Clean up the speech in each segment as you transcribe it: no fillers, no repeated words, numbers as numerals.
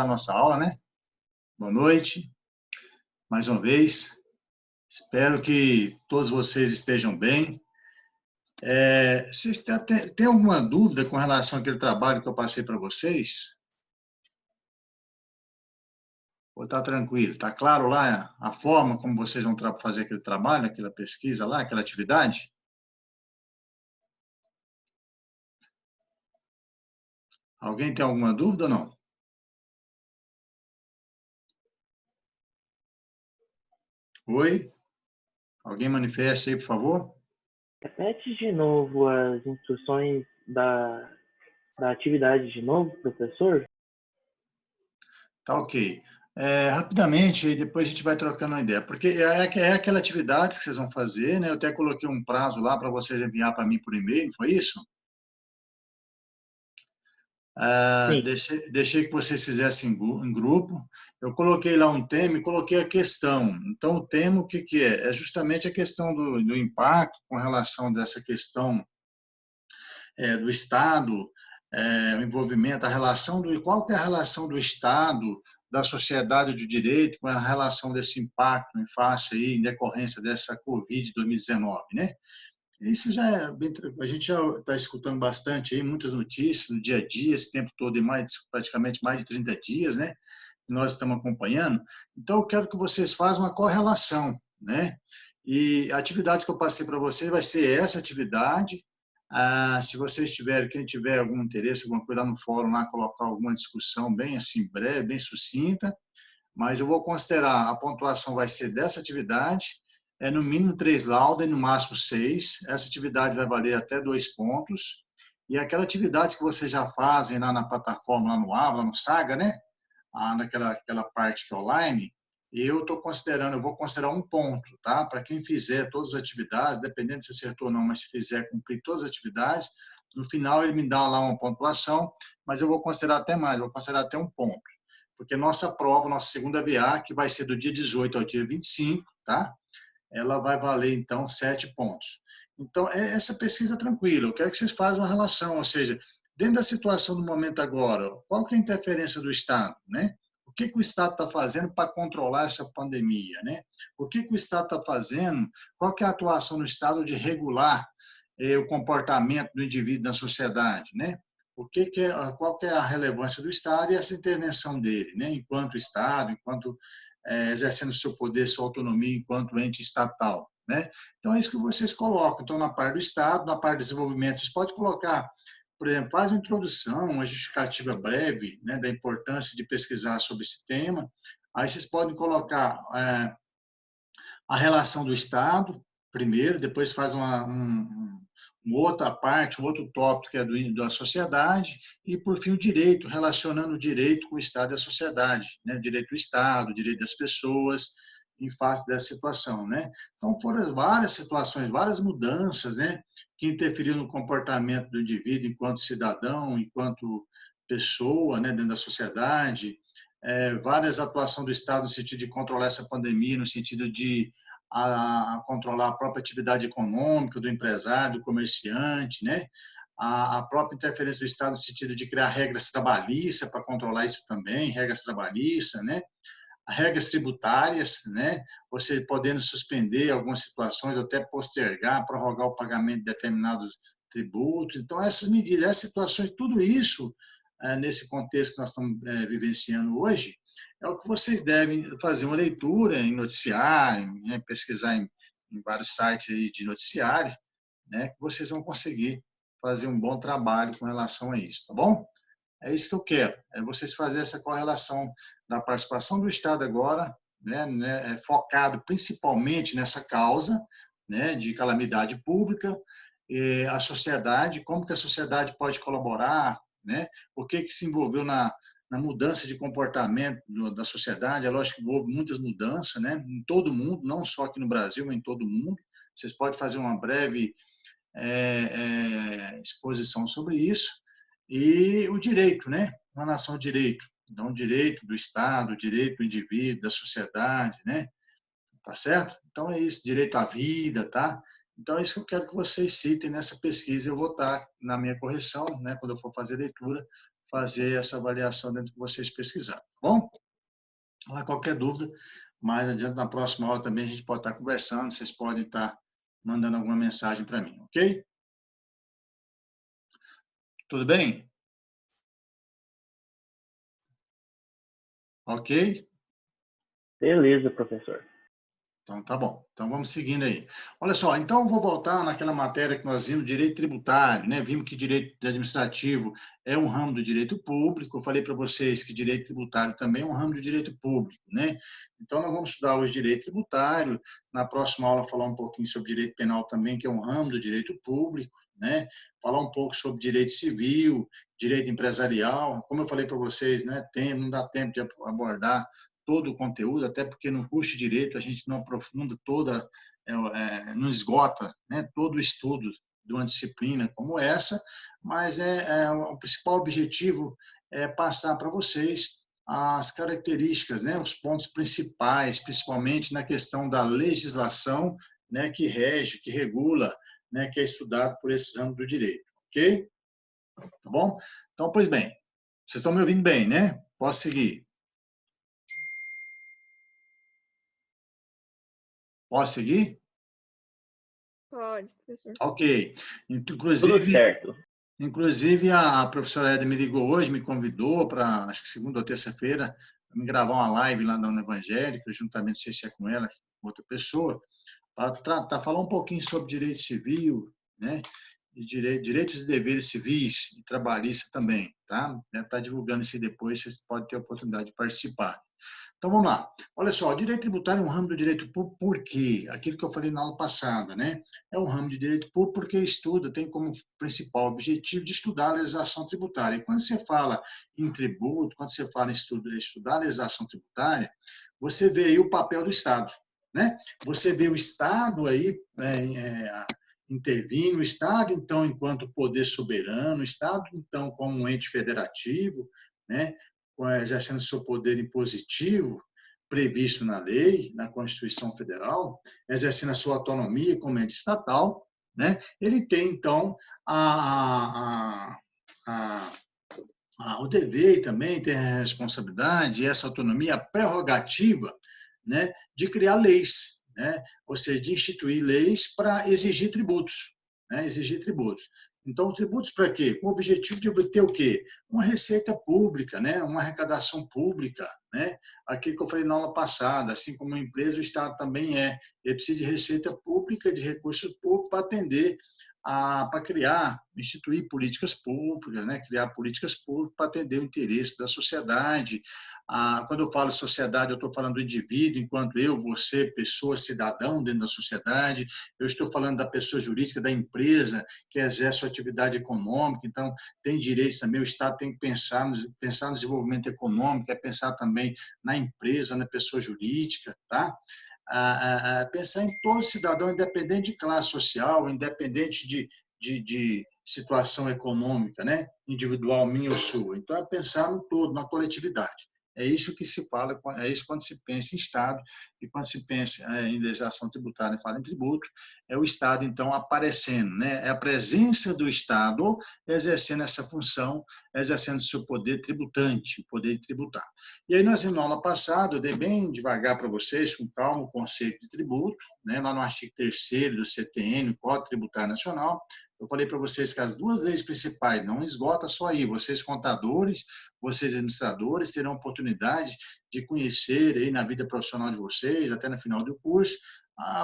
a nossa aula, né? Boa noite, mais uma vez. Espero que todos vocês estejam bem. Vocês têm alguma dúvida com relação àquele trabalho que eu passei para vocês? Ou está tranquilo? Está claro lá a forma como vocês vão fazer aquele trabalho, aquela pesquisa lá, aquela atividade? Alguém tem alguma dúvida ou não? Oi? Alguém manifeste aí, por favor? Repete de novo as instruções da atividade de novo, professor? Tá ok. Rapidamente, e depois a gente vai trocando uma ideia, porque é aquela atividade que vocês vão fazer, né? Eu até coloquei um prazo lá para vocês enviar para mim por e-mail, não foi isso? Sim. Deixei que vocês fizessem em grupo. Eu coloquei lá um tema e coloquei a questão. Então, o tema, o que que é? É justamente a questão do impacto com relação dessa questão do Estado, o envolvimento, a relação qual que é a relação do Estado, da sociedade de direito com a relação desse impacto em face aí, em decorrência dessa Covid-2019, né? Isso já é bem, a gente já está escutando bastante aí, muitas notícias no dia a dia, esse tempo todo, praticamente mais de 30 dias, né? Que nós estamos acompanhando. Então, eu quero que vocês façam uma correlação, né? E a atividade que eu passei para vocês vai ser essa atividade. Se vocês tiverem, quem tiver algum interesse, alguma coisa lá no fórum, lá, colocar alguma discussão bem assim, breve, bem sucinta, mas eu vou considerar, a pontuação vai ser dessa atividade, no mínimo 3 laudas e no máximo 6. Essa atividade vai valer até 2 pontos. E aquela atividade que vocês já fazem lá na plataforma, lá no Aula, no Saga, né? Aquela parte que é online, eu vou considerar um ponto, tá? Para quem fizer todas as atividades, dependendo se acertou ou não, mas se fizer cumprir todas as atividades, no final ele me dá lá uma pontuação, mas eu vou considerar até mais, vou considerar até um ponto. Porque nossa prova, nossa segunda VA, que vai ser do dia 18 ao dia 25, tá? Ela vai valer, então, 7 pontos. Então, essa pesquisa tranquila. Eu quero que vocês façam uma relação, ou seja, dentro da situação do momento agora, qual que é a interferência do Estado, né? O que o Estado está fazendo para controlar essa pandemia, né? O que o Estado está fazendo, qual que é a atuação do Estado de regular o comportamento do indivíduo na sociedade, né? Qual que é a relevância do Estado e essa intervenção dele, né? Enquanto Estado, enquanto exercendo seu poder, sua autonomia enquanto ente estatal, né? Então é isso que vocês colocam. Então na parte do Estado, na parte de desenvolvimento, vocês podem colocar, por exemplo, faz uma introdução, uma justificativa breve, né, da importância de pesquisar sobre esse tema. Aí vocês podem colocar a relação do Estado primeiro, depois faz uma outra parte, um outro tópico que é da sociedade, e, por fim, o direito, relacionando o direito com o Estado e a sociedade, né? O direito do Estado, o direito das pessoas, em face dessa situação, né? Então, foram várias situações, várias mudanças, né? Que interferiram no comportamento do indivíduo enquanto cidadão, enquanto pessoa, né? Dentro da sociedade, várias atuações do Estado no sentido de controlar essa pandemia, no sentido de controlar a própria atividade econômica do empresário, do comerciante, né? A própria interferência do Estado no sentido de criar regras trabalhistas para controlar isso também, regras trabalhistas, né? Regras tributárias, né? Você podendo suspender algumas situações, ou até postergar, prorrogar o pagamento de determinados tributos. Então, essas medidas, essas situações, tudo isso, nesse contexto que nós estamos vivenciando hoje, é o que vocês devem fazer uma leitura em noticiário, né? Pesquisar em vários sites aí de noticiário, né? Que vocês vão conseguir fazer um bom trabalho com relação a isso, tá bom? É isso que eu quero, é vocês fazerem essa correlação da participação do Estado agora, né, focado principalmente nessa causa, né, de calamidade pública, a sociedade, como que a sociedade pode colaborar, né, o que se envolveu na mudança de comportamento da sociedade. É lógico que houve muitas mudanças, né, em todo o mundo, não só aqui no Brasil, mas em todo o mundo. Vocês podem fazer uma breve exposição sobre isso. E o direito, né? Uma nação de direito. Então, o direito do Estado, o direito do indivíduo, da sociedade, né? Tá certo? Então, é isso, direito à vida, tá? Então, é isso que eu quero que vocês citem nessa pesquisa. Eu vou estar, na minha correção, né? Quando eu for fazer leitura, fazer essa avaliação dentro que vocês pesquisaram, tá bom? Lá qualquer dúvida, mais adiante na próxima aula também a gente pode estar conversando, vocês podem estar mandando alguma mensagem para mim, ok? Tudo bem? Ok? Beleza, professor. Então, tá bom. Então, vamos seguindo aí. Olha só, então, eu vou voltar naquela matéria que nós vimos, direito tributário, né? Vimos que direito administrativo é um ramo do direito público. Eu falei para vocês que direito tributário também é um ramo do direito público, né? Então, nós vamos estudar hoje direito tributário. Na próxima aula, falar um pouquinho sobre direito penal também, que é um ramo do direito público, né? Falar um pouco sobre direito civil, direito empresarial. Como eu falei para vocês, né? Não dá tempo de abordar todo o conteúdo, até porque no curso de Direito a gente não aprofunda não esgota, né, todo o estudo de uma disciplina como essa, mas o principal objetivo é passar para vocês as características, né, os pontos principais, principalmente na questão da legislação, né, que rege, que regula, né, que é estudado por esse ramo do direito, ok? Tá bom? Então, pois bem, vocês estão me ouvindo bem, né? Posso seguir? Posso seguir? Pode, professor. Ok. Tudo certo. Inclusive a professora Eda me ligou hoje, me convidou para, acho que segunda ou terça-feira, me gravar uma live lá na Evangélica, juntamente, não sei se é com ela, com outra pessoa, para falar um pouquinho sobre direito civil, né? E direitos e deveres civis e trabalhista também, tá? Tá divulgando isso aí depois, vocês podem ter a oportunidade de participar. Então, vamos lá. Olha só, o direito tributário é um ramo do direito público, por quê? Aquilo que eu falei na aula passada, né? É um ramo de direito público porque estuda, tem como principal objetivo de estudar a legislação tributária. E quando você fala em tributo, quando você fala em estudar a legislação tributária, você vê aí o papel do Estado, né? Você vê o Estado aí intervindo, o Estado, então, enquanto poder soberano, o Estado, então, como um ente federativo, né? Exercendo seu poder impositivo, previsto na lei, na Constituição Federal, exercendo a sua autonomia como ente estatal, né? Ele tem, então, o dever também, tem a responsabilidade, essa autonomia, a prerrogativa, né, de criar leis, né? Ou seja, de instituir leis para exigir tributos, né? Exigir tributos. Então, tributos para quê? Com o objetivo de obter o quê? Uma receita pública, né? Uma arrecadação pública, né? Aquilo que eu falei na aula passada, assim como uma empresa, o Estado também é. Ele precisa de receita pública, de recursos públicos para atender, para criar, instituir políticas públicas, né? Criar políticas públicas para atender o interesse da sociedade. Quando eu falo sociedade, eu estou falando do indivíduo, enquanto eu, você, pessoa, cidadão dentro da sociedade. Eu estou falando da pessoa jurídica, da empresa que exerce sua atividade econômica, então tem direitos também, o Estado tem que pensar no desenvolvimento econômico, é pensar também na empresa, na pessoa jurídica, tá? Pensar em todo cidadão, independente de classe social, independente de situação econômica, né? Individual, minha ou sua. Então, é pensar no todo, na coletividade. É isso que se fala, é isso quando se pensa em Estado e quando se pensa em legislação tributária e fala em tributo, é o Estado, então, aparecendo, né? É a presença do Estado exercendo essa função, exercendo seu poder tributante, o poder de tributar. E aí, nós, na aula passada, eu dei bem devagar para vocês, com calma, o conceito de tributo, né? Lá no artigo 3º do CTN, Código Tributário Nacional, eu falei para vocês que as duas leis principais, não esgota só aí, vocês contadores, vocês administradores terão oportunidade de conhecer aí na vida profissional de vocês, até no final do curso,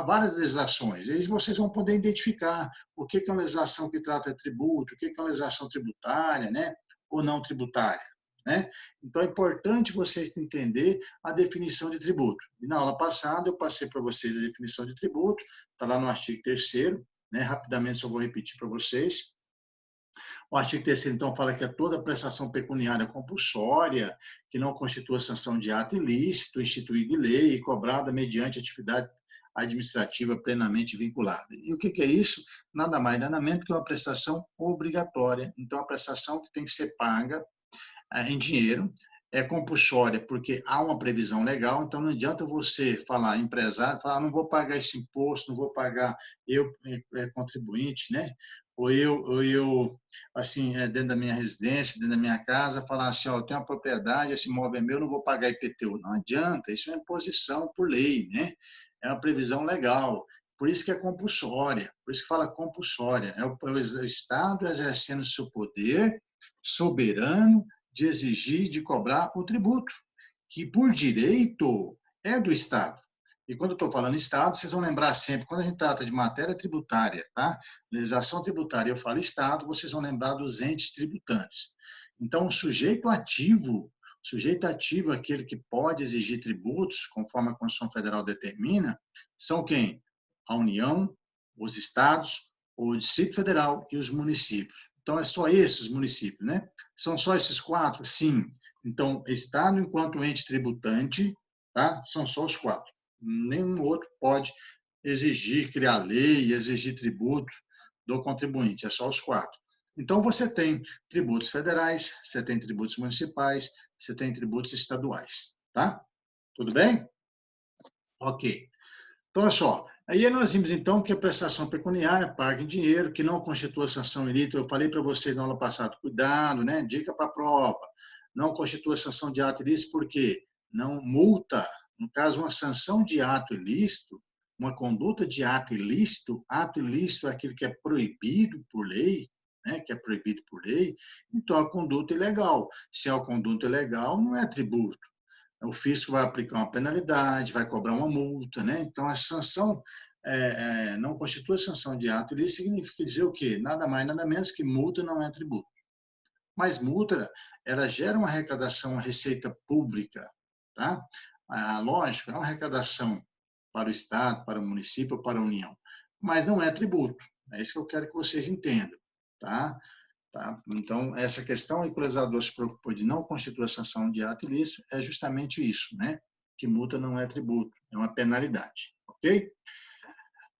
várias legislações. E aí vocês vão poder identificar o que é uma legislação que trata de tributo, o que é uma legislação tributária, né, ou não tributária, né? Então, é importante vocês entender a definição de tributo. E na aula passada, eu passei para vocês a definição de tributo, está lá no artigo 3º, né? Rapidamente, só vou repetir para vocês. O artigo 3º, então, fala que é toda prestação pecuniária compulsória, que não constitua sanção de ato ilícito, instituído em lei e cobrada mediante atividade administrativa plenamente vinculada. E o que é isso? Nada mais, nada menos que uma prestação obrigatória. Então, a prestação que tem que ser paga em dinheiro, é compulsória porque há uma previsão legal, então não adianta você falar, empresário, falar, não vou pagar esse imposto, não vou pagar, eu, contribuinte, né? ou eu assim, dentro da minha residência, dentro da minha casa, falar assim, ó, eu tenho uma propriedade, esse imóvel é meu, não vou pagar IPTU. Não adianta, isso é imposição por lei, né? É uma previsão legal. Por isso que é compulsória, por isso que fala compulsória. É o Estado exercendo o seu poder soberano de exigir, de cobrar o tributo, que por direito é do Estado. E quando eu estou falando Estado, vocês vão lembrar sempre, quando a gente trata de matéria tributária, tá? Legislação tributária, eu falo Estado, vocês vão lembrar dos entes tributantes. Então, o sujeito ativo é aquele que pode exigir tributos, conforme a Constituição Federal determina, são quem? A União, os estados, o Distrito Federal e os municípios. Então, é só esses municípios, né? São só esses 4? Sim. Então, Estado enquanto ente tributante, tá? São só os 4. Nenhum outro pode exigir, criar lei, exigir tributo do contribuinte, é só os 4. Então, você tem tributos federais, você tem tributos municipais, você tem tributos estaduais, tá? Tudo bem? Ok. Então, olha só, aí nós vimos então que a prestação pecuniária paga em dinheiro, que não constitua sanção ilícita. Eu falei para vocês na aula passada, cuidado, né? Dica para a prova. Não constitua sanção de ato ilícito, por quê? Não multa. No caso, uma sanção de ato ilícito, uma conduta de ato ilícito é aquilo que é proibido por lei, né? Que é proibido por lei, então a conduta é ilegal. Se é uma conduta ilegal, não é tributo. O fisco vai aplicar uma penalidade, vai cobrar uma multa, né? Então, a sanção não constitui sanção de ato ilícito, significa dizer o quê? Nada mais, nada menos que multa não é tributo. Mas multa, ela gera uma arrecadação, uma receita pública, tá? Lógico, é uma arrecadação para o Estado, para o município, para a União, mas não é tributo. É isso que eu quero que vocês entendam, tá? Tá? Então, essa questão aí que o legislador se preocupou de não constituir sanção de ato ilícito é justamente isso, né? Que multa não é tributo, é uma penalidade, ok?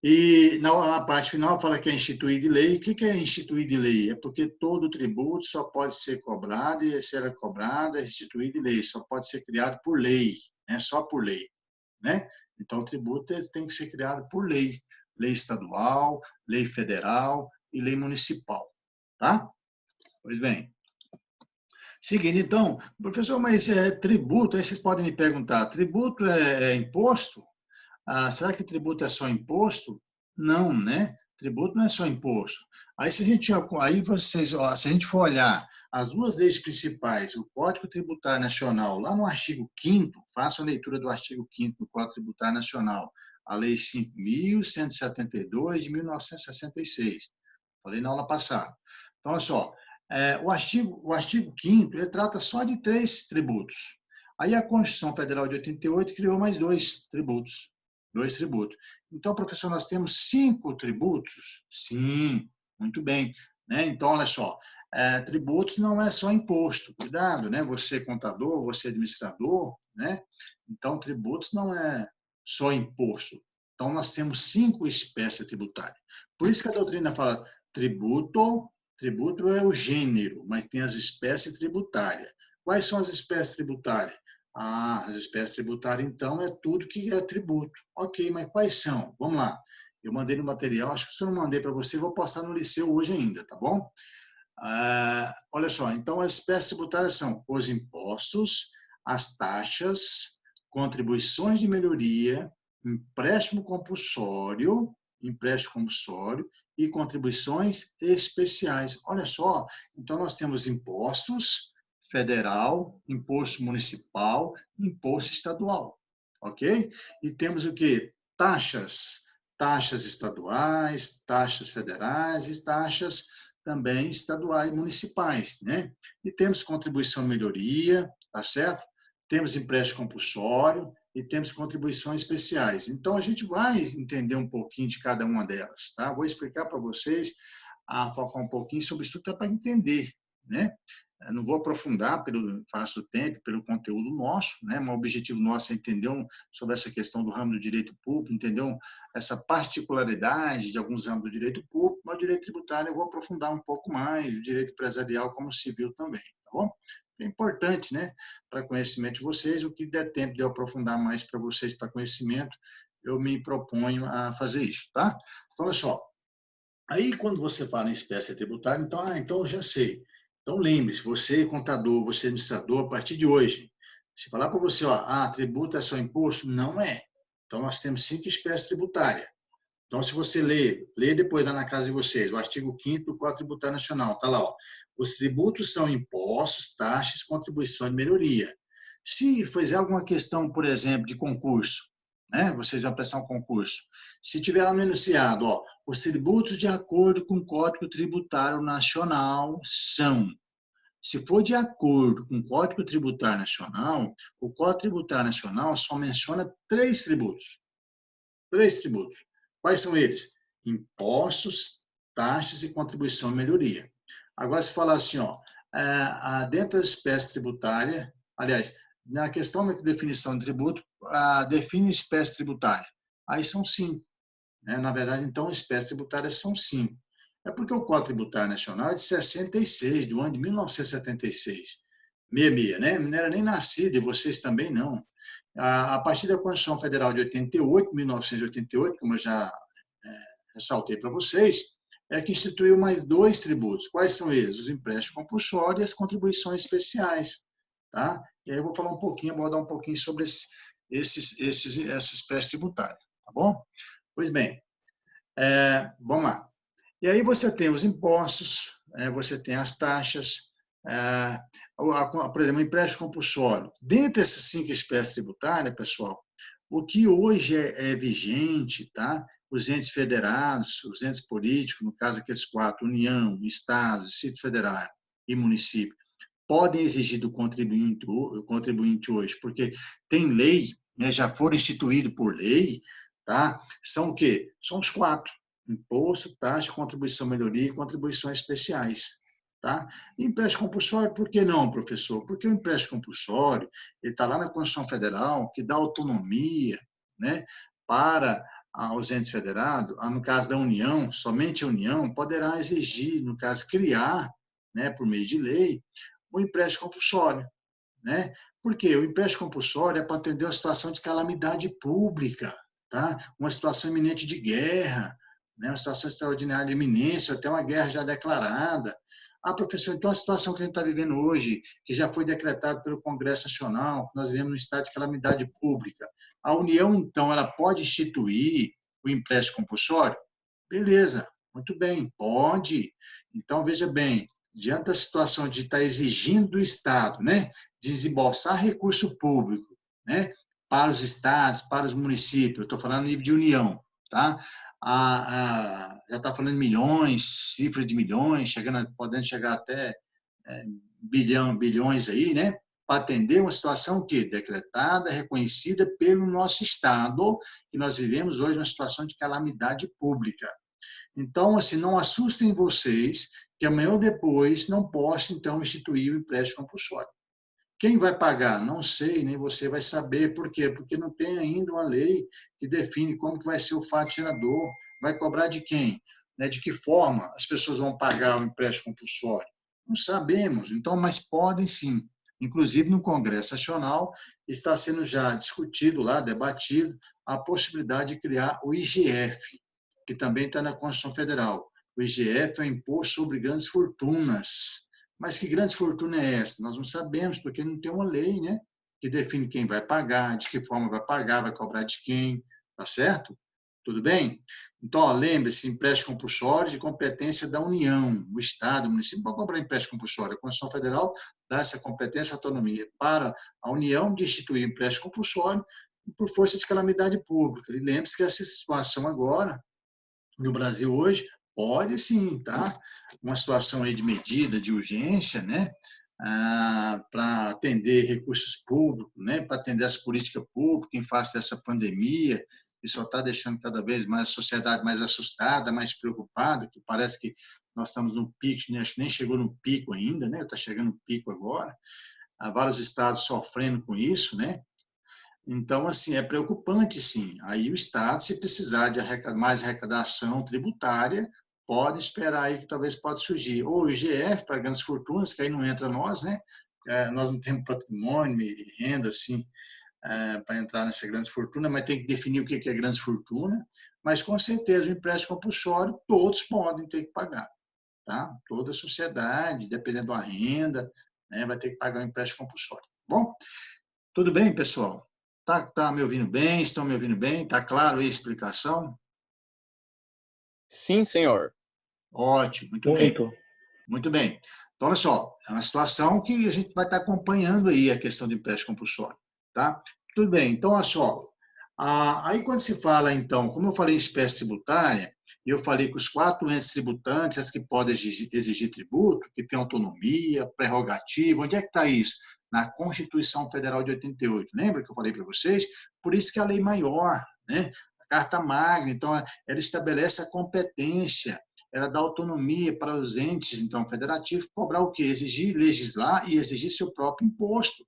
E na parte final fala que é instituído de lei. O que é instituído de lei? É porque todo tributo só pode ser cobrado e ser cobrado é instituído de lei, só pode ser criado por lei, né? Só por lei, né? Então, o tributo tem que ser criado por lei, lei estadual, lei federal e lei municipal, tá? Pois bem. Seguindo, então, professor, mas tributo, aí vocês podem me perguntar, tributo é imposto? Será que tributo é só imposto? Não, né? Tributo não é só imposto. Aí, se a gente for olhar as duas leis principais, o Código Tributário Nacional, lá no artigo 5º, faça a leitura do artigo 5º do Código Tributário Nacional, a Lei 5.172 de 1966. Falei na aula passada. Então, olha só, o artigo 5º, ele trata só de 3 tributos. Aí a Constituição Federal de 88 criou mais 2 tributos. 2 tributos. Então, professor, nós temos 5 tributos? Sim, muito bem. Né? Então, olha só, tributos não é só imposto. Cuidado, né? Você é contador, você é administrador, né? Então, tributos não é só imposto. Então, nós temos 5 espécies tributárias. Por isso que a doutrina fala tributo é o gênero, mas tem as espécies tributárias. Quais são as espécies tributárias? As espécies tributárias, então, é tudo que é tributo. Ok, mas quais são? Vamos lá. Eu mandei no material, acho que se eu não mandei para você, vou postar no liceu hoje ainda, tá bom? Olha só, então as espécies tributárias são os impostos, as taxas, contribuições de melhoria, empréstimo compulsório e contribuições especiais. Olha só, então nós temos impostos federal, imposto municipal, imposto estadual, ok? E temos o quê? Taxas estaduais, taxas federais e taxas também estaduais e municipais, né? E temos contribuição melhoria, tá certo? Temos empréstimo compulsório e temos contribuições especiais. Então, a gente vai entender um pouquinho de cada uma delas, tá? Vou explicar para vocês, focar um pouquinho sobre isso para entender, né? Eu não vou aprofundar pelo faço tempo, pelo conteúdo nosso, né? Mas o objetivo nosso é entender sobre essa questão do ramo do direito público, entender essa particularidade de alguns ramos do direito público, mas o direito tributário eu vou aprofundar um pouco mais, o direito empresarial como civil também, tá bom? É importante, né, para conhecimento de vocês, o que der tempo de eu aprofundar mais para vocês, para conhecimento, eu me proponho a fazer isso, tá? Então, olha só, Aí, quando você fala em espécie tributária, então eu já sei. Então, lembre-se, você contador, você administrador, a partir de hoje, se falar para você, tributo é só imposto, não é. Então, nós temos 5 espécies tributárias. Então, se você lê depois lá na casa de vocês, o artigo 5º do Código Tributário Nacional, está lá, ó, os tributos são impostos, taxas, contribuições de melhoria. Se fizer alguma questão, por exemplo, de concurso, né, vocês vão prestar um concurso, se tiver lá no enunciado, ó, os tributos de acordo com o Código Tributário Nacional são. Se for de acordo com o Código Tributário Nacional, o Código Tributário Nacional só menciona 3 tributos. 3 tributos. Quais são eles? Impostos, taxas e contribuição e melhoria. Agora, se falar assim, ó, dentro da espécie tributária, aliás, na questão da definição de tributo, define espécie tributária. Aí são 5. Né? Na verdade, então, espécies tributárias são 5. É porque o Código Tributário Nacional é de 66, do ano de 1976. 66, né? Não era nem nascido, e vocês também não. A partir da Constituição Federal de 88, 1988, como eu já ressaltei para vocês, é que instituiu mais 2 tributos. Quais são eles? Os empréstimos compulsórios e as contribuições especiais. Tá? E aí eu vou falar um pouquinho, abordar um pouquinho sobre essa espécie tributária. Tá bom? Pois bem, vamos lá. E aí você tem os impostos, você tem as taxas, por exemplo, o empréstimo compulsório. Dentre essas 5 espécies tributárias, pessoal, o que hoje é vigente, tá? Os entes federados, os entes políticos, no caso aqueles 4, União, Estado, Distrito Federal e município, podem exigir do contribuinte hoje, porque tem lei, né, já foram instituídos por lei, tá? São o quê? São os 4. Imposto, taxa, contribuição melhoria e contribuições especiais. Tá? E empréstimo compulsório, por que não, professor? Porque o empréstimo compulsório está lá na Constituição Federal, que dá autonomia, né, para os entes federados, no caso da União, somente a União poderá exigir, no caso, criar, né, por meio de lei, o empréstimo compulsório. Né? Porque o empréstimo compulsório é para atender uma situação de calamidade pública, tá? Uma situação iminente de guerra, né? Uma situação extraordinária de iminência, até uma guerra já declarada. Professor, então a situação que a gente está vivendo hoje, que já foi decretado pelo Congresso Nacional, que nós vivemos num estado de calamidade pública, a União, então, ela pode instituir o empréstimo compulsório? Beleza, muito bem, pode. Então, veja bem, diante da situação de estar exigindo do Estado, né, desembolsar recurso público, né, para os estados, para os municípios, eu estou falando nível de União, tá? Já está falando em milhões, cifra de milhões, podendo chegar até bilhões aí, né? Para atender uma situação que decretada, reconhecida pelo nosso Estado, que nós vivemos hoje uma situação de calamidade pública. Então, assim, não assustem vocês que amanhã ou depois não possa, então, instituir o empréstimo compulsório. Quem vai pagar? Não sei, nem você vai saber. Por quê? Porque não tem ainda uma lei que define como que vai ser o fato gerador. Vai cobrar de quem? Né? De que forma as pessoas vão pagar o empréstimo compulsório? Não sabemos. Então, mas podem sim. Inclusive, no Congresso Nacional, está sendo já discutido lá, debatido, a possibilidade de criar o IGF, que também está na Constituição Federal. O IGF é o Imposto sobre Grandes Fortunas. Mas que grande fortuna é essa? Nós não sabemos, porque não tem uma lei, né, que define quem vai pagar, de que forma vai pagar, vai cobrar de quem, tá certo? Tudo bem? Então, lembre-se, empréstimo compulsório de competência da União, o Estado, o município pode cobrar empréstimo compulsório. A Constituição Federal dá essa competência, autonomia para a União de instituir empréstimo compulsório por força de calamidade pública. E lembre-se que essa situação agora, no Brasil hoje, pode sim, tá? Uma situação aí de medida, de urgência, né? Para atender recursos públicos, né? Para atender as políticas públicas em face dessa pandemia, que só está deixando cada vez mais a sociedade mais assustada, mais preocupada, que parece que nós estamos no pico, né? Acho que nem chegou no pico ainda, né? Está chegando no pico agora. Há vários estados sofrendo com isso, né? Então, assim, é preocupante, sim. Aí o Estado, se precisar de mais arrecadação tributária, pode esperar aí que talvez pode surgir. Ou o IGF para grandes fortunas, que aí não entra nós, né? Nós não temos patrimônio e renda, assim, para entrar nessa grande fortuna, mas tem que definir o que é grande fortuna. Mas, com certeza, o empréstimo compulsório, todos podem ter que pagar. Tá? Toda a sociedade, dependendo da renda, né, vai ter que pagar o empréstimo compulsório. Bom, tudo bem, pessoal? Tá me ouvindo bem? Estão me ouvindo bem? Tá claro aí a explicação? Sim, senhor. Ótimo, muito bem. Muito. Muito bem. Então, olha só, é uma situação que a gente vai estar acompanhando aí a questão do empréstimo compulsório, tá? Tudo bem, então, olha só, aí quando se fala, então, como eu falei em espécie tributária, e eu falei que os 4 entes tributantes, as que podem exigir tributo, que tem autonomia, prerrogativa, onde é que está isso? Na Constituição Federal de 88, lembra que eu falei para vocês? Por isso que a lei maior, né? A Carta Magna, então, ela estabelece a competência, ela dá autonomia para os entes, então, federativos, cobrar o quê? Exigir, legislar e exigir seu próprio imposto,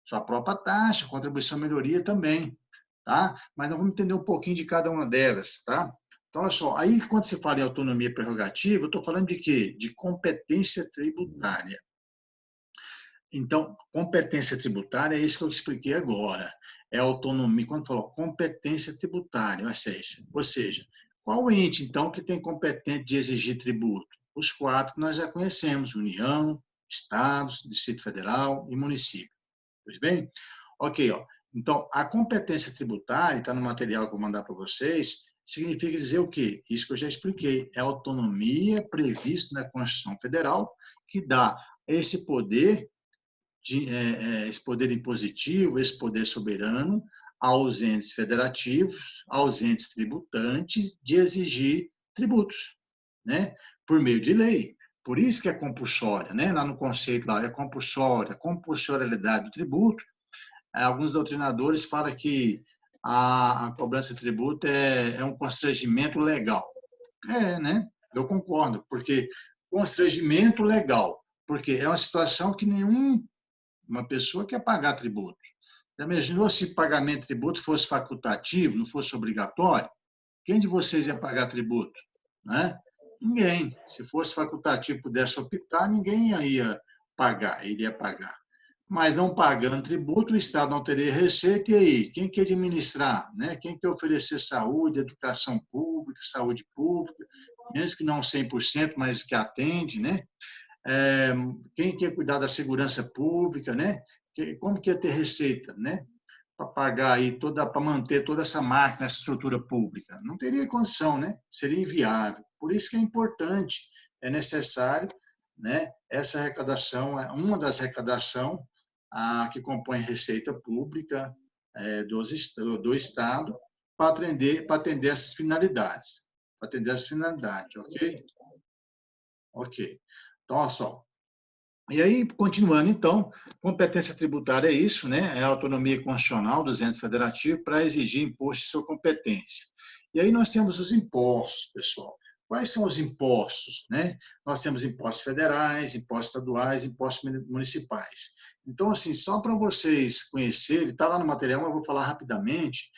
sua própria taxa, contribuição melhoria também, tá? Mas nós vamos entender um pouquinho de cada uma delas, tá? Então, olha só, aí quando se fala em autonomia prerrogativa, eu estou falando de quê? De competência tributária. Então, competência tributária é isso que eu expliquei agora. É autonomia, quando falou competência tributária, ou seja, qual ente, então, que tem competente de exigir tributo? Os 4 que nós já conhecemos, União, Estados, Distrito Federal e município. Pois bem? Ok, ó. Então, a competência tributária, está no material que eu vou mandar para vocês, significa dizer o quê? Isso que eu já expliquei. É a autonomia prevista na Constituição Federal que dá esse poder esse poder impositivo, esse poder soberano aos entes federativos, aos entes tributantes, de exigir tributos, né? Por meio de lei. Por isso que é compulsória, né? Lá no conceito lá, é compulsória, compulsorialidade do tributo. Alguns doutrinadores falam que a cobrança de tributo é um constrangimento legal. Né? Eu concordo, porque constrangimento legal, porque é uma situação que uma pessoa quer pagar tributo. Já imaginou se pagamento de tributo fosse facultativo, não fosse obrigatório? Quem de vocês ia pagar tributo? Né? Ninguém. Se fosse facultativo, pudesse optar, ninguém ia pagar, iria pagar. Mas não pagando tributo, o Estado não teria receita, e aí? Quem que administrar? Né? Quem que oferecer saúde, educação pública, saúde pública, mesmo que não 100%, mas que atende, né? Quem quer cuidar da segurança pública, né? Como que ia ter receita, né? Para pagar aí para manter toda essa máquina, essa estrutura pública. Não teria condição, né? Seria inviável. Por isso que é importante, é necessário, né? Essa arrecadação é uma das arrecadações que compõe a receita pública do Estado para atender essas finalidades. Para atender essas finalidades, ok? Ok. Então, olha só. E aí, continuando, então, competência tributária é isso, né? É a autonomia constitucional dos entes federativos para exigir imposto de sua competência. E aí nós temos os impostos, pessoal. Quais são os impostos, né? Nós temos impostos federais, impostos estaduais, impostos municipais. Então, assim, só para vocês conhecerem, está lá no material, mas eu vou falar rapidamente,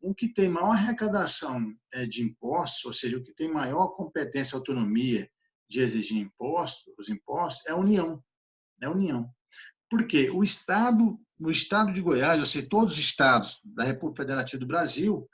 o que tem maior arrecadação de impostos, ou seja, o que tem maior competência, autonomia de exigir impostos, os impostos, é a União. É a União. Por quê? No estado de Goiás, ou seja, todos os estados da República Federativa do Brasil,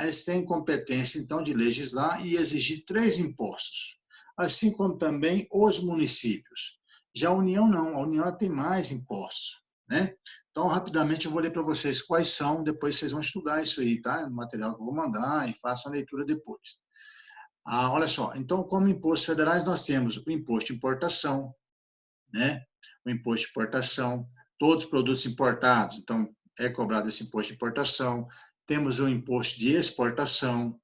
eles têm competência, então, de legislar e exigir 3 impostos, assim como também os municípios. Já a União não, a União tem mais impostos, né? Então, rapidamente, eu vou ler para vocês quais são, depois vocês vão estudar isso aí, tá? No material que eu vou mandar e façam a leitura depois. Olha só, então, como impostos federais, nós temos o imposto de importação, né? O imposto de importação, todos os produtos importados, então é cobrado esse imposto de importação. Temos o imposto de exportação,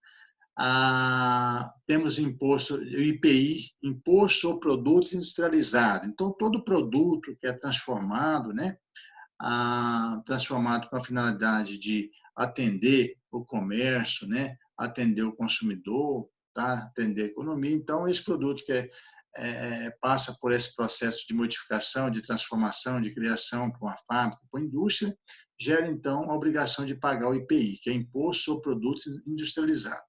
temos o imposto, o IPI, imposto sobre produtos industrializados. Então, todo produto que é transformado, né? Transformado com a finalidade de atender o comércio, né? Atender o consumidor, tá? Atender a economia. Então, esse produto que passa por esse processo de modificação, de transformação, de criação para uma fábrica, para uma indústria, gera, então, a obrigação de pagar o IPI, que é Imposto sobre Produtos Industrializados.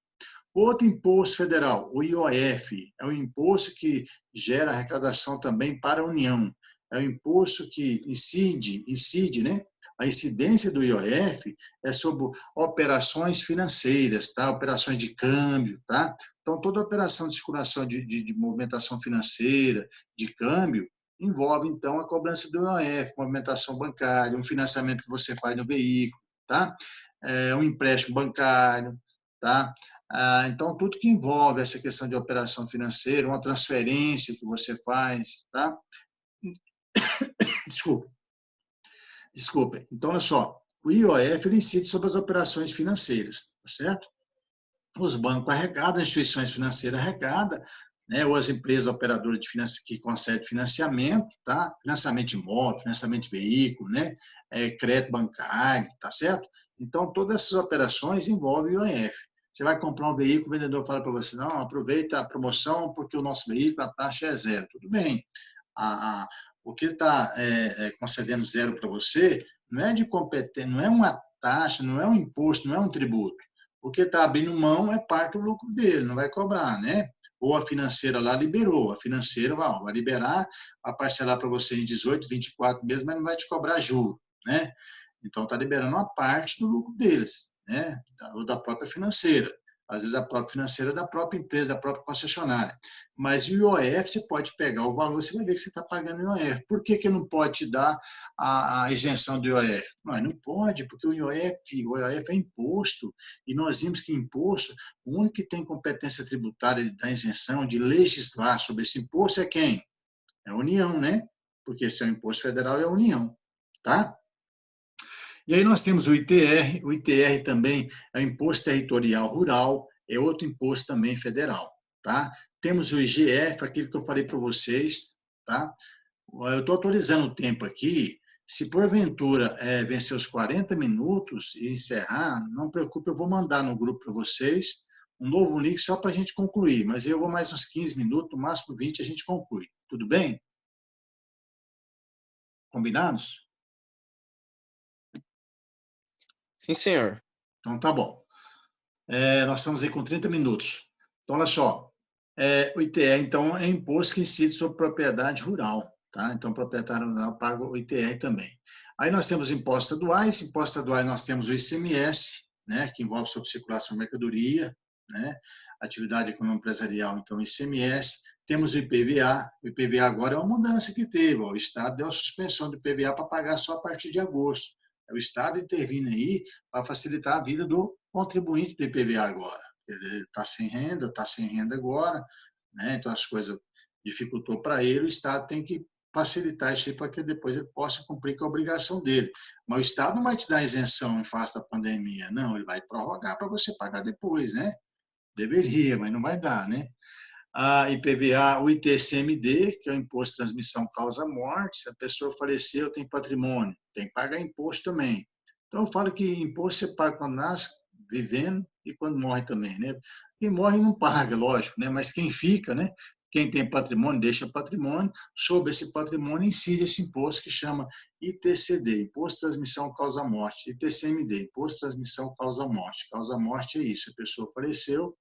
Outro imposto federal, o IOF, é um imposto que gera arrecadação também para a União. É um imposto que incide, né, A incidência do IOF é sobre operações financeiras, tá? Operações de câmbio, tá? Então, toda operação de circulação de movimentação financeira, de câmbio, envolve, então, a cobrança do IOF, movimentação bancária, um financiamento que você faz no veículo, tá? Um empréstimo bancário, tá? Então, tudo que envolve essa questão de operação financeira, uma transferência que você faz, tá? Desculpa. Então, olha só, o IOF ele incide sobre as operações financeiras, tá certo? Os bancos arrecadam, as instituições financeiras arrecadam, né, ou as empresas operadoras que concedem financiamento, tá? Financiamento de imóvel, financiamento de veículo, né? Crédito bancário, tá certo? Então, todas essas operações envolvem o IOF. Você vai comprar um veículo, o vendedor fala para você, não, aproveita a promoção porque o nosso veículo, a taxa é zero. Tudo bem. O que ele está concedendo zero para você não é de competência, não é uma taxa, não é um imposto, não é um tributo. O que está abrindo mão é parte do lucro dele, não vai cobrar, né? Ou a financeira lá liberou, a financeira vai liberar, vai parcelar para você em 18, 24 meses, mas não vai te cobrar juros, né? Então, está liberando uma parte do lucro deles, né? Ou da própria financeira. Às vezes, a própria financeira é da própria empresa, da própria concessionária. Mas o IOF, você pode pegar o valor, você vai ver que você está pagando o IOF. Por que não pode te dar a isenção do IOF? Não pode, porque o IOF é imposto, e nós vimos que imposto, o único que tem competência tributária da isenção, de legislar sobre esse imposto é quem? É a União, né? Porque se é o imposto federal, é a União, tá? E aí nós temos o ITR também é o Imposto Territorial Rural, é outro imposto também federal, tá? Temos o IGF, aquilo que eu falei para vocês, tá? Eu estou atualizando o tempo aqui, se porventura vencer os 40 minutos e encerrar, não preocupe, eu vou mandar no grupo para vocês um novo link só para a gente concluir, mas eu vou mais uns 15 minutos, no máximo 20 a gente conclui. Tudo bem? Combinados? Sim, senhor. Então tá bom. Nós estamos aí com 30 minutos. Então, olha só, o ITR, então, é imposto que incide sobre propriedade rural, tá? Então, o proprietário rural paga o ITR também. Aí nós temos impostos estaduais nós temos o ICMS, né, que envolve sobre circulação de mercadoria, né, atividade econômica empresarial, então, ICMS. Temos o IPVA agora é uma mudança que teve, ó, o Estado deu a suspensão do IPVA para pagar só a partir de agosto. É o Estado intervindo aí para facilitar a vida do contribuinte do IPVA agora. Ele está sem renda agora, né? Então as coisas dificultou para ele, o Estado tem que facilitar isso aí para que depois ele possa cumprir com a obrigação dele. Mas o Estado não vai te dar isenção em face da pandemia, não, ele vai prorrogar para você pagar depois, né? Deveria, mas não vai dar, né? A IPVA, o ITCMD, que é o Imposto de Transmissão Causa-Morte, se a pessoa faleceu, tem patrimônio, tem que pagar imposto também. Então, eu falo que imposto você paga quando nasce, vivendo, e quando morre também, né? Quem morre não paga, lógico, né? Mas quem fica, né? Quem tem patrimônio, deixa patrimônio, sobre esse patrimônio incide esse imposto que chama ITCD, Imposto de Transmissão Causa-Morte, ITCMD, Imposto de Transmissão Causa-Morte. Causa-morte é isso, a pessoa faleceu,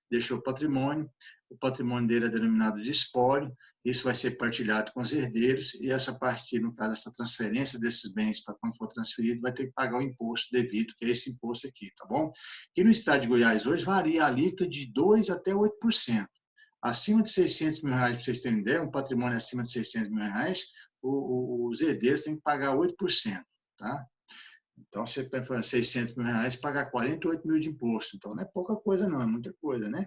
deixou patrimônio, o patrimônio dele é denominado de espólio, isso vai ser partilhado com os herdeiros, e essa parte, no caso, essa transferência desses bens para quando for transferido, vai ter que pagar o imposto devido, que é esse imposto aqui, tá bom? Que no estado de Goiás hoje varia a alíquota de 2% até 8%. Acima de 600 mil reais, para vocês terem ideia, um patrimônio acima de 600 mil reais, os herdeiros têm que pagar 8%, tá? Então, você põe 600 mil reais, paga 48 mil de imposto. Então, não é pouca coisa, não, é muita coisa, né?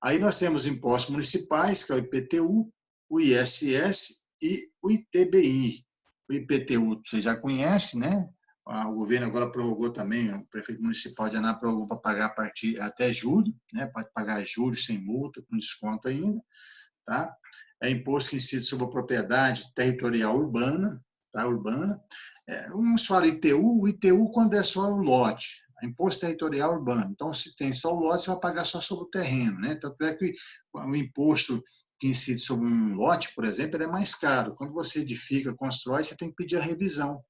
Aí nós temos impostos municipais, que é o IPTU, o ISS e o ITBI. O IPTU você já conhece, né? O governo agora prorrogou também, o prefeito municipal de Anápolis prorrogou para pagar a partir até julho, né? Pode pagar juros sem multa, com desconto ainda, tá? É imposto que incide sobre a propriedade territorial urbana, tá? Urbana. Vamos falar ITU, o ITU quando é só o lote, imposto territorial urbano. Então, se tem só o lote, você vai pagar só sobre o terreno, né? Tanto é que o imposto que incide sobre um lote, por exemplo, ele é mais caro. Quando você edifica, constrói, você tem que pedir a revisão,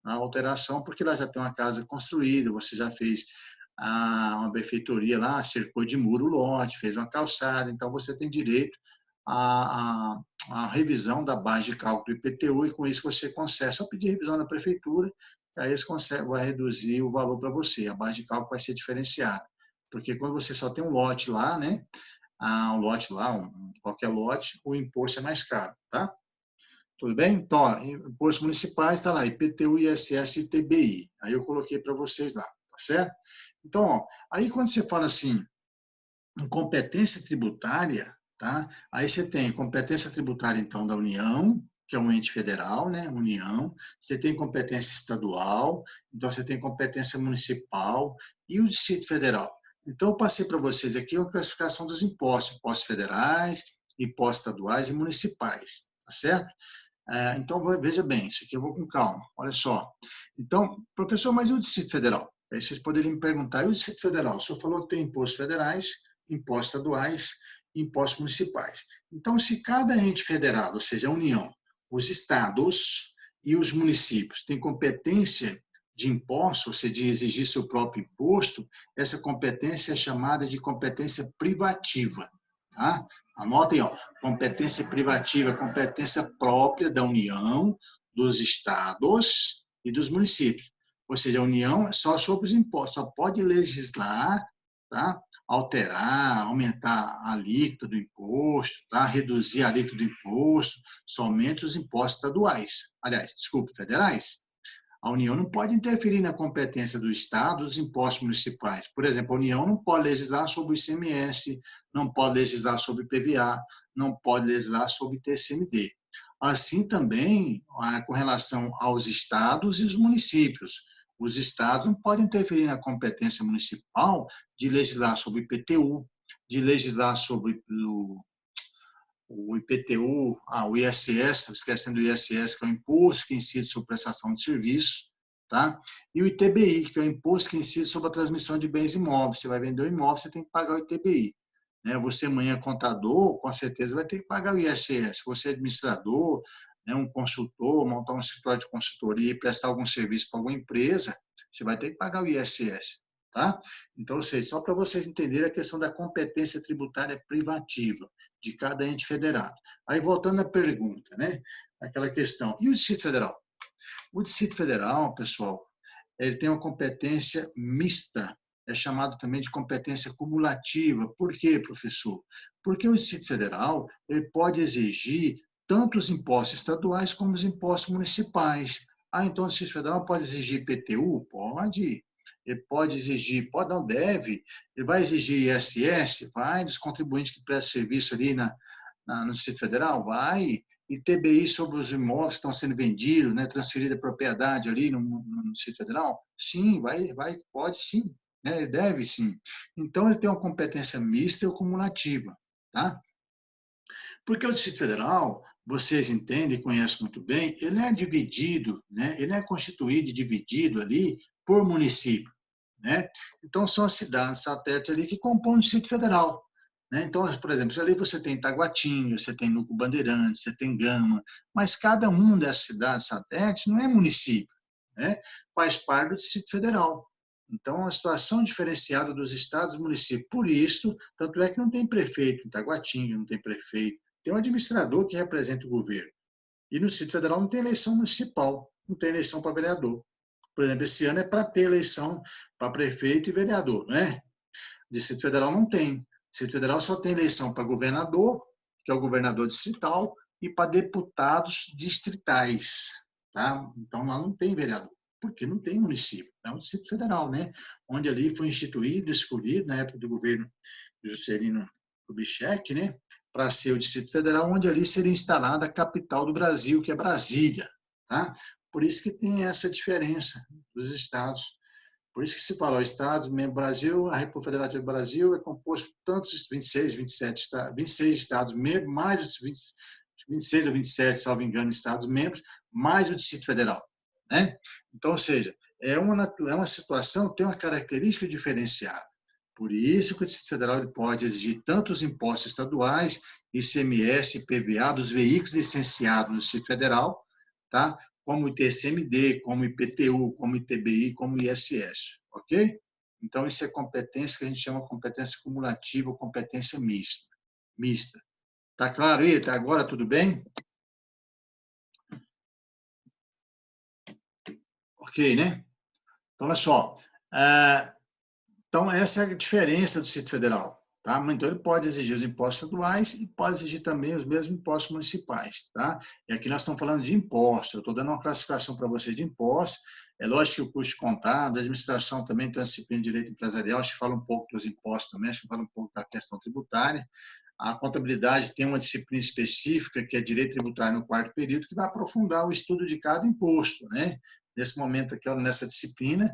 a alteração, porque lá já tem uma casa construída, você já fez uma benfeitoria lá, cercou de muro o lote, fez uma calçada, então você tem direito a revisão da base de cálculo do IPTU, e com isso você consegue só pedir revisão na prefeitura aí eles conseguem, vai reduzir o valor para você, a base de cálculo vai ser diferenciada. Porque quando você só tem um lote lá, né? Um lote lá, qualquer lote, o imposto é mais caro, tá? Tudo bem? Então, ó, impostos municipais está lá, IPTU, ISS e ITBI. Aí eu coloquei para vocês lá, tá certo? Então, ó, aí quando você fala assim, em competência tributária, tá? Aí você tem competência tributária, então, da União, que é um ente federal, né? União. Você tem competência estadual, então você tem competência municipal e o Distrito Federal. Então, eu passei para vocês aqui uma classificação dos impostos, impostos federais, impostos estaduais e municipais, tá certo? Então, veja bem, isso aqui eu vou com calma, olha só. Então, professor, mas e o Distrito Federal? Aí vocês poderiam me perguntar, e o Distrito Federal? O senhor falou que tem impostos federais, impostos estaduais e impostos municipais. Então, se cada ente federado, ou seja, a União, os estados e os municípios têm competência de imposto, ou seja, de exigir seu próprio imposto, essa competência é chamada de competência privativa, tá? Anotem, ó, competência privativa, competência própria da União, dos estados e dos municípios. Ou seja, a União é só sobre os impostos, só pode legislar, tá? Alterar, aumentar a alíquota do imposto, tá? Reduzir a alíquota do imposto, somente os impostos estaduais. Aliás, desculpe, federais. A União não pode interferir na competência do Estado dos impostos municipais. Por exemplo, a União não pode legislar sobre o ICMS, não pode legislar sobre PVA, não pode legislar sobre TCMD. Assim também com relação aos estados e os municípios. Os estados não podem interferir na competência municipal de legislar sobre IPTU, de legislar sobre o IPTU, o ISS, esquecendo do ISS, que é o Imposto que incide sobre prestação de serviço, tá? E o ITBI, que é o Imposto que incide sobre a transmissão de bens imóveis. Você vai vender um imóvel, você tem que pagar o ITBI. Né? Você, amanhã, contador, com certeza vai ter que pagar o ISS. Você, administrador, né, um consultor, montar um escritório de consultoria e prestar algum serviço para alguma empresa, você vai ter que pagar o ISS. Tá? Então, ou seja, só para vocês entenderem a questão da competência tributária privativa de cada ente federado. Aí, voltando à pergunta, né? Aquela questão. E o Distrito Federal? O Distrito Federal, pessoal, ele tem uma competência mista, é chamado também de competência cumulativa. Por quê, professor? Porque o Distrito Federal ele pode exigir tanto os impostos estaduais como os impostos municipais. Então o Distrito Federal pode exigir IPTU? Pode. Ele pode exigir, pode, não deve, ele vai exigir ISS? Vai, dos contribuintes que prestam serviço ali no Distrito Federal? Vai. E TBI sobre os imóveis que estão sendo vendidos, né, transferida a propriedade ali no Distrito Federal? Sim, pode sim, né, deve sim. Então, ele tem uma competência mista ou cumulativa, tá? Porque o Distrito Federal, vocês entendem e conhecem muito bem, ele é dividido, né, ele é constituído e dividido ali por município, né? Então, são as cidades satélites ali que compõem o Distrito Federal. Né? Então, por exemplo, ali você tem Taguatinga, você tem Núcleo Bandeirantes, você tem Gama, mas cada uma dessas cidades satélites não é município, né? Faz parte do Distrito Federal. Então, a situação diferenciada dos estados e municípios. Por isso, tanto é que não tem prefeito em Taguatinga, não tem prefeito, tem um administrador que representa o governo. E no Distrito Federal não tem eleição municipal, não tem eleição para vereador. Por exemplo, esse ano é para ter eleição para prefeito e vereador, não é? O Distrito Federal não tem. O Distrito Federal só tem eleição para governador, que é o governador distrital, e para deputados distritais. Tá? Então, lá não tem vereador, porque não tem município. É o Distrito Federal, né? Onde ali foi instituído, escolhido, na época do governo Juscelino Kubitschek, né? Para ser o Distrito Federal, onde ali seria instalada a capital do Brasil, que é Brasília. Tá? Por isso que tem essa diferença dos estados. Por isso que se fala, o Estados, membro do Brasil, a República Federativa do Brasil é composto por tantos 26, 27 estados, 26 estados membros, mais os 26 ou 27, salvo engano, estados membros, mais o Distrito Federal. Né? Então, ou seja, é uma situação que tem uma característica diferenciada. Por isso que o Distrito Federal ele pode exigir tanto os impostos estaduais, ICMS e PVA dos veículos licenciados no Distrito Federal, tá? Como o TCMD, como o IPTU, como o ITBI, como o ISS, ok? Então, isso é competência que a gente chama de competência cumulativa ou competência mista. Tá claro aí? Tá agora tudo bem? Ok, né? Então, olha só. Então, essa é a diferença do Distrito Federal. Tá? Então, ele pode exigir os impostos estaduais e pode exigir também os mesmos impostos municipais. Tá? E aqui nós estamos falando de impostos. Eu estou dando uma classificação para vocês de impostos. É lógico que o custo contábil, a administração também tem uma disciplina de direito empresarial, acho que fala um pouco dos impostos também, acho que fala um pouco da questão tributária. A contabilidade tem uma disciplina específica, que é direito tributário no quarto período, que vai aprofundar o estudo de cada imposto. Né? Nesse momento aqui, nessa disciplina,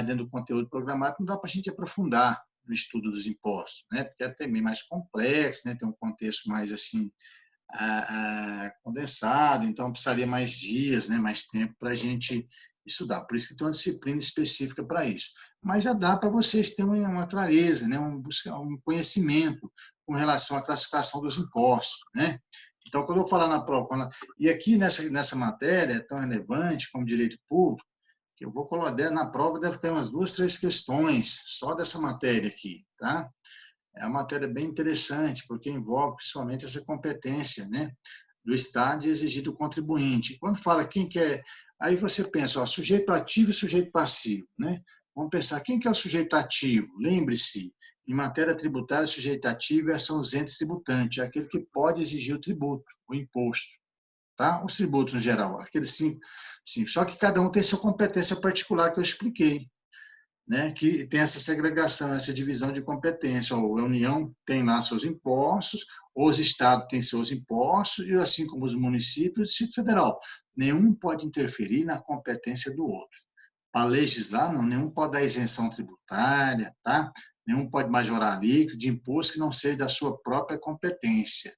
dentro do conteúdo programático, não dá para a gente aprofundar no estudo dos impostos, né? Porque é também mais complexo, né? Tem um contexto mais assim condensado, então precisaria mais dias, né? Mais tempo para a gente estudar. Por isso que tem uma disciplina específica para isso. Mas já dá para vocês terem uma clareza, né? Um conhecimento com relação à classificação dos impostos, né? Então, quando eu falar na prova, e aqui nessa matéria é tão relevante como direito público, que eu vou colocar na prova, deve cair umas 2, 3 questões só dessa matéria aqui, tá? É uma matéria bem interessante, porque envolve principalmente essa competência, né, do Estado de exigir do contribuinte. Quando fala quem quer, aí você pensa, ó, sujeito ativo e sujeito passivo, né? Vamos pensar, quem que é o sujeito ativo? Lembre-se, em matéria tributária, sujeito ativo são os entes tributantes, é aquele que pode exigir o tributo, o imposto. Tá? Os tributos no geral, aqueles 5. Só que cada um tem sua competência particular que eu expliquei, né? Que tem essa segregação, essa divisão de competência. A União tem lá seus impostos, os estados têm seus impostos, e assim como os municípios e o Distrito Federal. Nenhum pode interferir na competência do outro. Para legislar, não, nenhum pode dar isenção tributária, tá? Nenhum pode majorar líquido de imposto que não seja da sua própria competência.